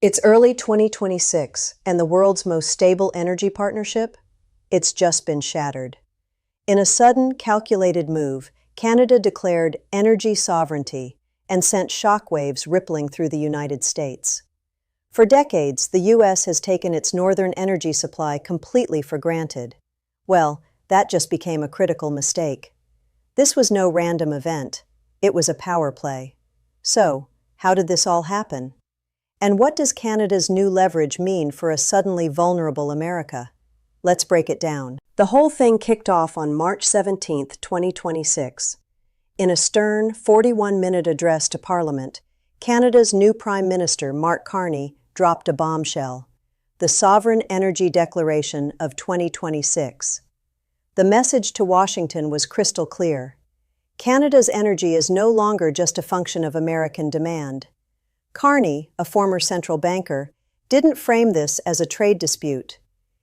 It's early 2026, and the world's most stable energy partnership? It's just been shattered. In a sudden, calculated move, Canada declared energy sovereignty and sent shockwaves rippling through the United States. For decades, the U.S. has taken its northern energy supply completely for granted. Well, that just became a critical mistake. This was no random event. It was a power play. So, how did this all happen? And what does Canada's new leverage mean for a suddenly vulnerable America? Let's break it down. The whole thing kicked off on March 17, 2026. In a stern, 41-minute address to Parliament, Canada's new Prime Minister, Mark Carney, dropped a bombshell: the Sovereign Energy Declaration of 2026. The message to Washington was crystal clear. Canada's energy is no longer just a function of American demand. Carney, a former central banker, didn't frame this as a trade dispute.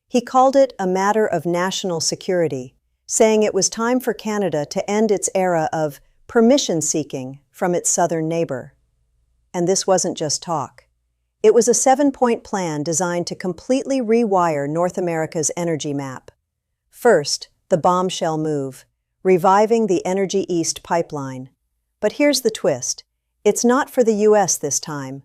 He called it a matter of national security, saying it was time for Canada to end its era of permission-seeking from its southern neighbor. And this wasn't just talk. It was a 7-point plan designed to completely rewire North America's energy map. First, the bombshell move, reviving the Energy East pipeline. But here's the twist. It's not for the U.S. this time.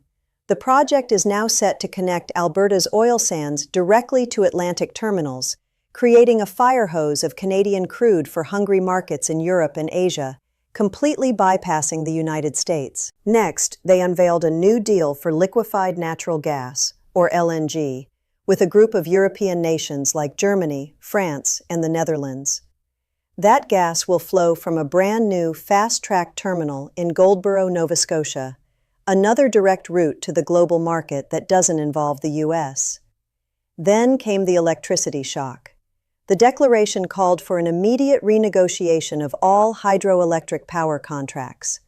The project is now set to connect Alberta's oil sands directly to Atlantic terminals, creating a fire hose of Canadian crude for hungry markets in Europe and Asia, completely bypassing the United States. Next, they unveiled a new deal for liquefied natural gas, or LNG, with a group of European nations like Germany, France, and the Netherlands. That gas will flow from a brand new fast-track terminal in Goldboro, Nova Scotia, another direct route to the global market that doesn't involve the U.S. Then came the electricity shock. The declaration called for an immediate renegotiation of all hydroelectric power contracts.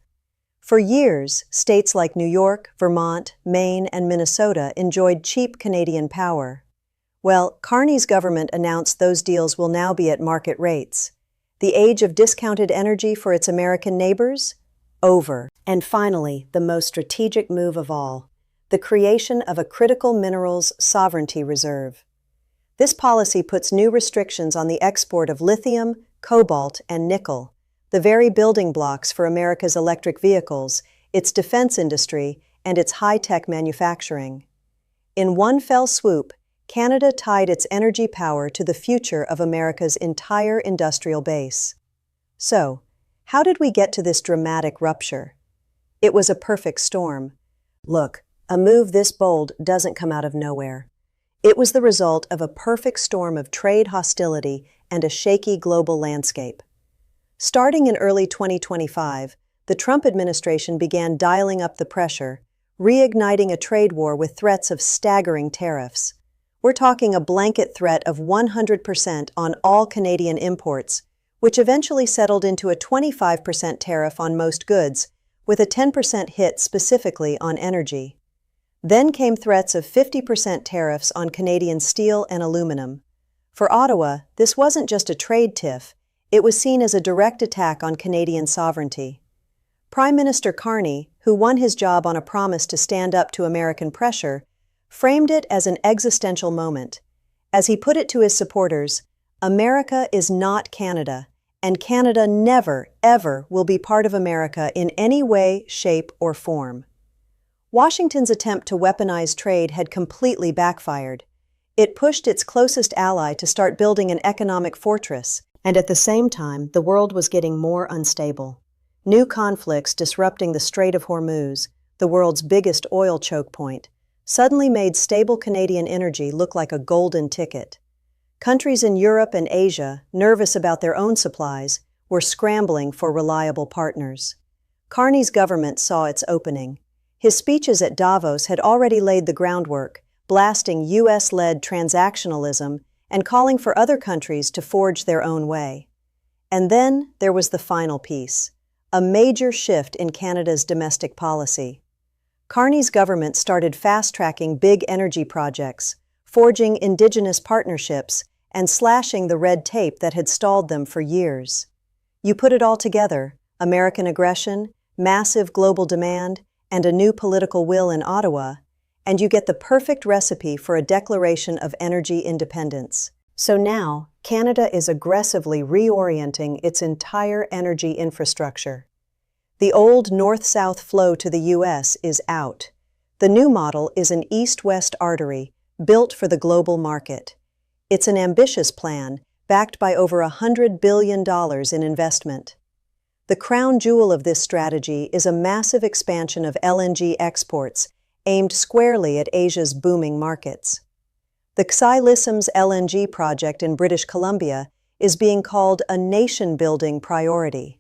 For years, states like New York, Vermont, Maine, and Minnesota enjoyed cheap Canadian power. Well, Carney's government announced those deals will now be at market rates. The age of discounted energy for its American neighbors? Over. And finally, the most strategic move of all, the creation of a critical minerals sovereignty reserve. This policy puts new restrictions on the export of lithium, cobalt, and nickel, the very building blocks for America's electric vehicles, its defense industry, and its high-tech manufacturing. In one fell swoop, Canada tied its energy power to the future of America's entire industrial base. So, how did we get to this dramatic rupture? It was a perfect storm. Look, a move this bold doesn't come out of nowhere. It was the result of a perfect storm of trade hostility and a shaky global landscape. Starting in early 2025, the Trump administration began dialing up the pressure, reigniting a trade war with threats of staggering tariffs. We're talking a blanket threat of 100% on all Canadian imports, which eventually settled into a 25% tariff on most goods, with a 10% hit specifically on energy. Then came threats of 50% tariffs on Canadian steel and aluminum. For Ottawa, this wasn't just a trade tiff, it was seen as a direct attack on Canadian sovereignty. Prime Minister Carney, who won his job on a promise to stand up to American pressure, framed it as an existential moment. As he put it to his supporters, America is not Canada, and Canada never, ever will be part of America in any way, shape, or form. Washington's attempt to weaponize trade had completely backfired. It pushed its closest ally to start building an economic fortress, and at the same time, the world was getting more unstable. New conflicts disrupting the Strait of Hormuz, the world's biggest oil choke point, suddenly made stable Canadian energy look like a golden ticket. Countries in Europe and Asia, nervous about their own supplies, were scrambling for reliable partners. Carney's government saw its opening. His speeches at Davos had already laid the groundwork, blasting U.S.-led transactionalism and calling for other countries to forge their own way. And then there was the final piece, a major shift in Canada's domestic policy. Carney's government started fast-tracking big energy projects, forging Indigenous partnerships, and slashing the red tape that had stalled them for years. You put it all together, American aggression, massive global demand, and a new political will in Ottawa, and you get the perfect recipe for a declaration of energy independence. So now, Canada is aggressively reorienting its entire energy infrastructure. The old north-south flow to the U.S. is out. The new model is an east-west artery built for the global market. It's an ambitious plan, backed by over $100 billion in investment. The crown jewel of this strategy is a massive expansion of LNG exports aimed squarely at Asia's booming markets. The Ksi Lissom's LNG project in British Columbia is being called a nation-building priority.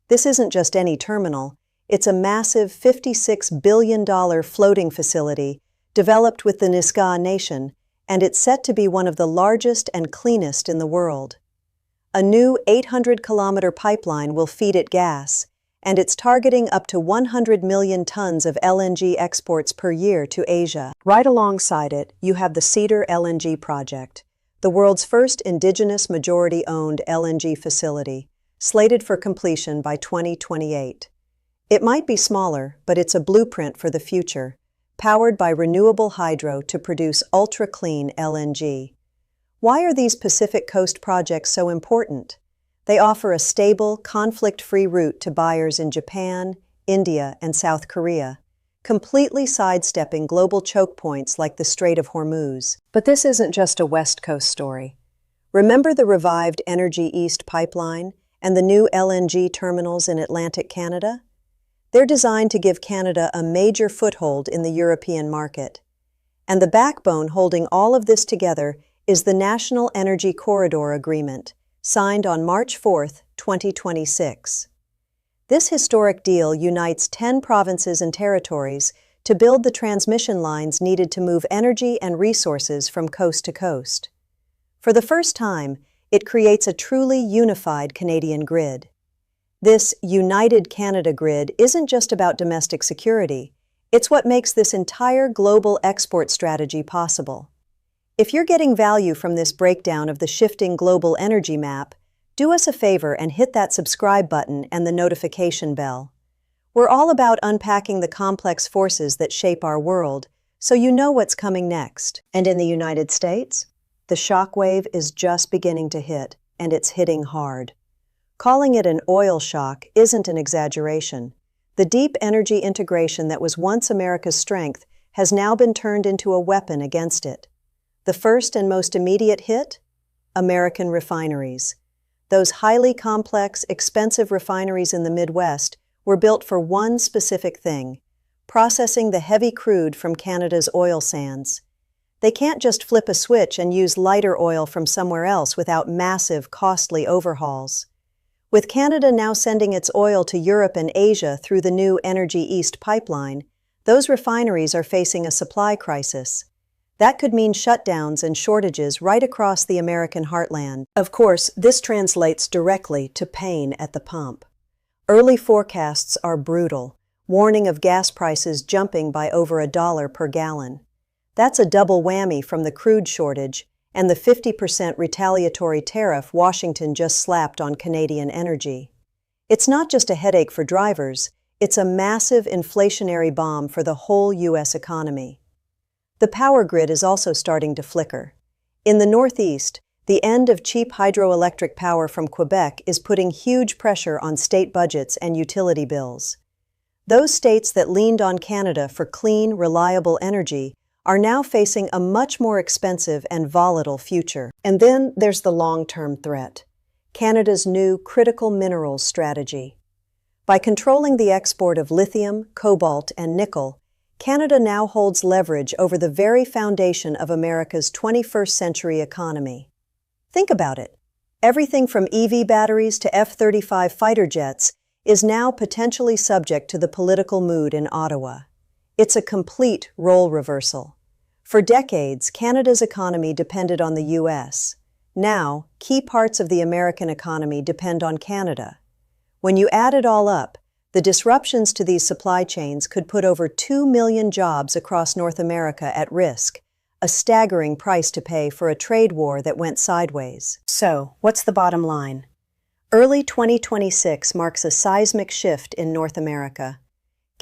This isn't just any terminal, it's a massive $56 billion floating facility developed with the Nisga'a Nation, and it's set to be one of the largest and cleanest in the world. A new 800-kilometer pipeline will feed it gas, and it's targeting up to 100 million tons of LNG exports per year to Asia. Right alongside it, you have the Cedar LNG project, the world's first indigenous majority-owned LNG facility, slated for completion by 2028. It might be smaller, but it's a blueprint for the future, powered by renewable hydro to produce ultra-clean LNG. Why are these Pacific Coast projects so important? They offer a stable, conflict-free route to buyers in Japan, India, and South Korea, completely sidestepping global choke points like the Strait of Hormuz. But this isn't just a West Coast story. Remember the revived Energy East pipeline and the new LNG terminals in Atlantic Canada? They're designed to give Canada a major foothold in the European market. And the backbone holding all of this together is the National Energy Corridor Agreement, signed on March 4, 2026. This historic deal unites 10 provinces and territories to build the transmission lines needed to move energy and resources from coast to coast. For the first time, it creates a truly unified Canadian grid. This United Canada grid isn't just about domestic security, it's what makes this entire global export strategy possible. If you're getting value from this breakdown of the shifting global energy map, do us a favor and hit that subscribe button and the notification bell. We're all about unpacking the complex forces that shape our world, so you know what's coming next. And in the United States, the shockwave is just beginning to hit, and it's hitting hard. Calling it an oil shock isn't an exaggeration. The deep energy integration that was once America's strength has now been turned into a weapon against it. The first and most immediate hit? American refineries. Those highly complex, expensive refineries in the Midwest were built for one specific thing: processing the heavy crude from Canada's oil sands. They can't just flip a switch and use lighter oil from somewhere else without massive, costly overhauls. With Canada now sending its oil to Europe and Asia through the new Energy East pipeline, those refineries are facing a supply crisis. That could mean shutdowns and shortages right across the American heartland. Of course, this translates directly to pain at the pump. Early forecasts are brutal, warning of gas prices jumping by over $1 per gallon. That's a double whammy from the crude shortage and the 50% retaliatory tariff Washington just slapped on Canadian energy. It's not just a headache for drivers, it's a massive inflationary bomb for the whole U.S. economy. The power grid is also starting to flicker. In the Northeast, the end of cheap hydroelectric power from Quebec is putting huge pressure on state budgets and utility bills. Those states that leaned on Canada for clean, reliable energy are now facing a much more expensive and volatile future. And then there's the long-term threat: Canada's new critical minerals strategy. By controlling the export of lithium, cobalt, and nickel, Canada now holds leverage over the very foundation of America's 21st century economy. Think about it. Everything from EV batteries to F-35 fighter jets is now potentially subject to the political mood in Ottawa. It's a complete role reversal. For decades, Canada's economy depended on the U.S. Now, key parts of the American economy depend on Canada. When you add it all up, the disruptions to these supply chains could put over 2 million jobs across North America at risk, a staggering price to pay for a trade war that went sideways. So, what's the bottom line? Early 2026 marks a seismic shift in North America.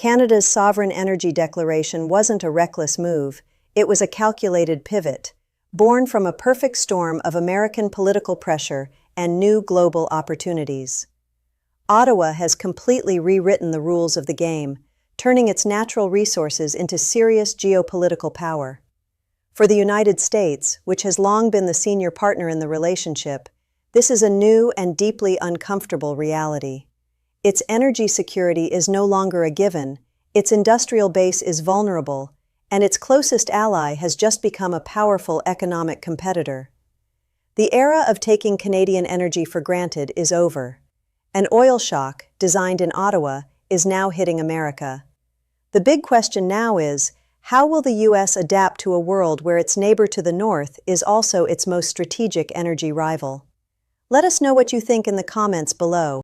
Canada's sovereign energy declaration wasn't a reckless move, it was a calculated pivot, born from a perfect storm of American political pressure and new global opportunities. Ottawa has completely rewritten the rules of the game, turning its natural resources into serious geopolitical power. For the United States, which has long been the senior partner in the relationship, this is a new and deeply uncomfortable reality. Its energy security is no longer a given, its industrial base is vulnerable, and its closest ally has just become a powerful economic competitor. The era of taking Canadian energy for granted is over. An oil shock, designed in Ottawa, is now hitting America. The big question now is, how will the U.S. adapt to a world where its neighbor to the north is also its most strategic energy rival? Let us know what you think in the comments below.